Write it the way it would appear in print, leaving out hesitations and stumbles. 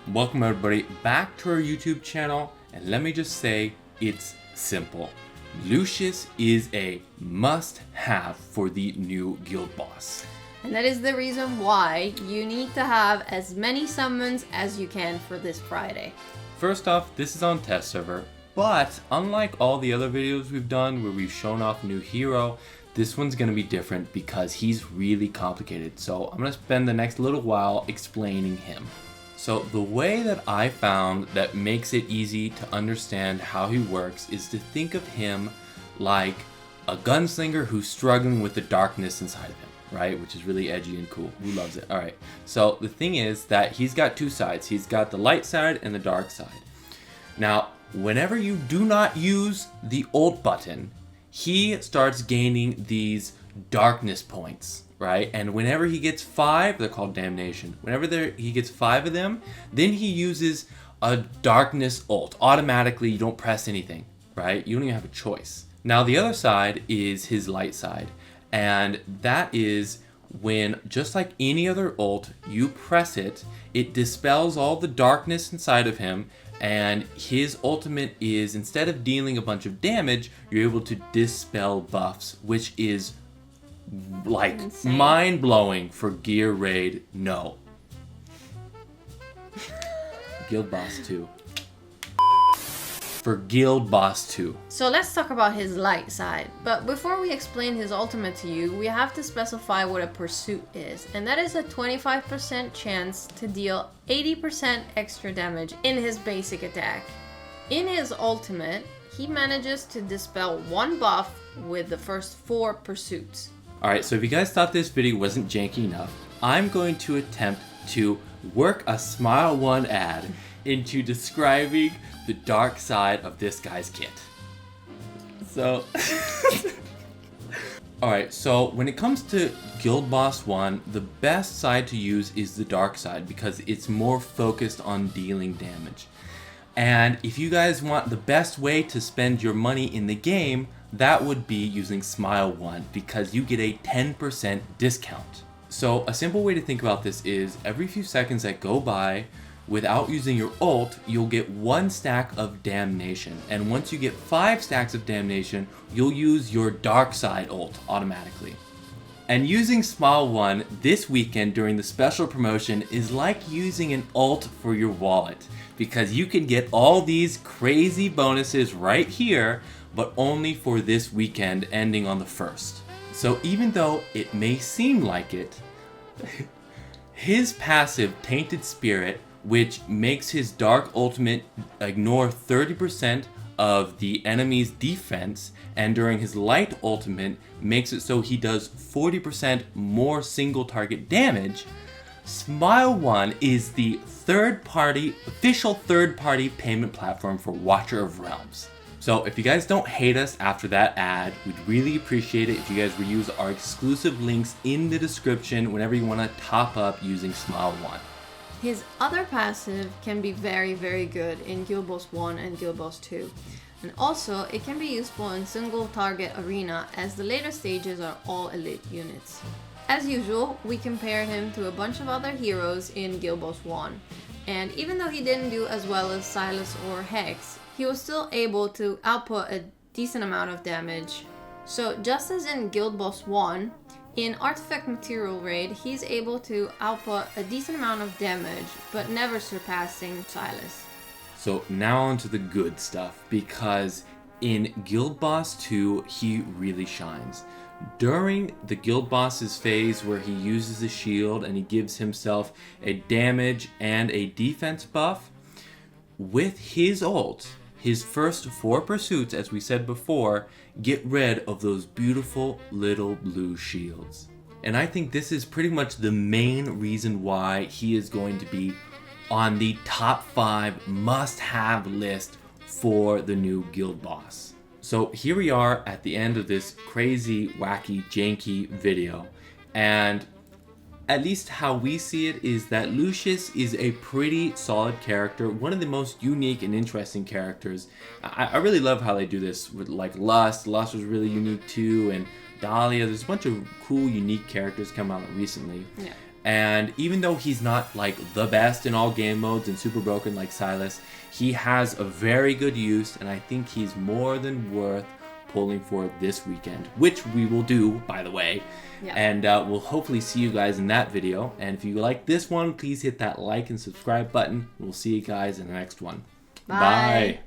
Welcome everybody back to our YouTube channel, and let me just say, it's simple. Lucius is a must-have for the new guild boss. And that is the reason why you need to have as many summons as you can for this Friday. First off, this is on test server, but unlike all the other videos we've done where we've shown off a new hero, this one's going to be different because he's really complicated. So I'm going to spend the next little while explaining him. So the way that I found that makes it easy to understand how he works is to think of him like a gunslinger who's struggling with the darkness inside of him, right? Which is really edgy and cool. Who loves it? All right. So the thing is that he's got two sides. He's got the light side and the dark side. Now, whenever you do not use the ult button, he starts gaining these darkness points, right? And whenever he gets 5, they're called damnation. Whenever he gets 5 of them, then he uses a darkness ult. Automatically, you don't press anything, right? You don't even have a choice. Now, the other side is his light side. And that is when, just like any other ult, you press it, it dispels all the darkness inside of him, and his ultimate is, instead of dealing a bunch of damage, you're able to dispel buffs, which is like insane. Mind-blowing for Gear Raid. No. Guild Boss 2. For Guild Boss 2. So let's talk about his light side. But before we explain his ultimate to you, we have to specify what a pursuit is. And that is a 25% chance to deal 80% extra damage in his basic attack. In his ultimate, he manages to dispel one buff with the first 4 pursuits. Alright, so if you guys thought this video wasn't janky enough, I'm going to attempt to work a Smile 1 ad into describing the dark side of this guy's kit. So, alright, so when it comes to Guild Boss 1, the best side to use is the dark side because it's more focused on dealing damage. And if you guys want the best way to spend your money in the game, that would be using Smile 1 because you get a 10% discount. So a simple way to think about this is every few seconds that go by without using your ult, you'll get 1 stack of damnation. And once you get 5 stacks of damnation, you'll use your dark side ult automatically. And using Smile 1 this weekend during the special promotion is like using an ult for your wallet because you can get all these crazy bonuses right here, but only for this weekend ending on the 1st. So even though it may seem like it, his passive Tainted Spirit, which makes his dark ultimate ignore 30% of the enemy's defense, and during his light ultimate makes it so he does 40% more single target damage, Smile 1 is the official third-party payment platform for Watcher of Realms. So if you guys don't hate us after that ad, we'd really appreciate it if you guys would use our exclusive links in the description whenever you want to top up using Smile 1. His other passive can be very, very good in Guild Boss 1 and Guild Boss 2. And also, it can be useful in single target arena as the later stages are all elite units. As usual, we compared him to a bunch of other heroes in Guild Boss 1. And even though he didn't do as well as Silas or Hex, he was still able to output a decent amount of damage. So just as in Guild Boss 1, in Artifact Material Raid, he's able to output a decent amount of damage, but never surpassing Silas. So now on to the good stuff, because in Guild Boss 2, he really shines. During the Guild Boss's phase where he uses a shield and he gives himself a damage and a defense buff, with his ult, his first 4 pursuits, as we said before, get rid of those beautiful little blue shields. And I think this is pretty much the main reason why he is going to be on the top 5 must-have list for the new Guild Boss. So here we are at the end of this crazy, wacky, janky video, and at least how we see it is that Lucius is a pretty solid character, one of the most unique and interesting characters. I really love how they do this with like Lust. Lust was really unique too, and Dahlia. There's a bunch of cool, unique characters come out recently. Yeah. And even though he's not like the best in all game modes and super broken like Silas, he has a very good use, and I think he's more than worth pulling for this weekend, which we will do, by the way. Yeah. And we'll hopefully see you guys in that video. And if you like this one, please hit that like and subscribe button. We'll see you guys in the next one. Bye.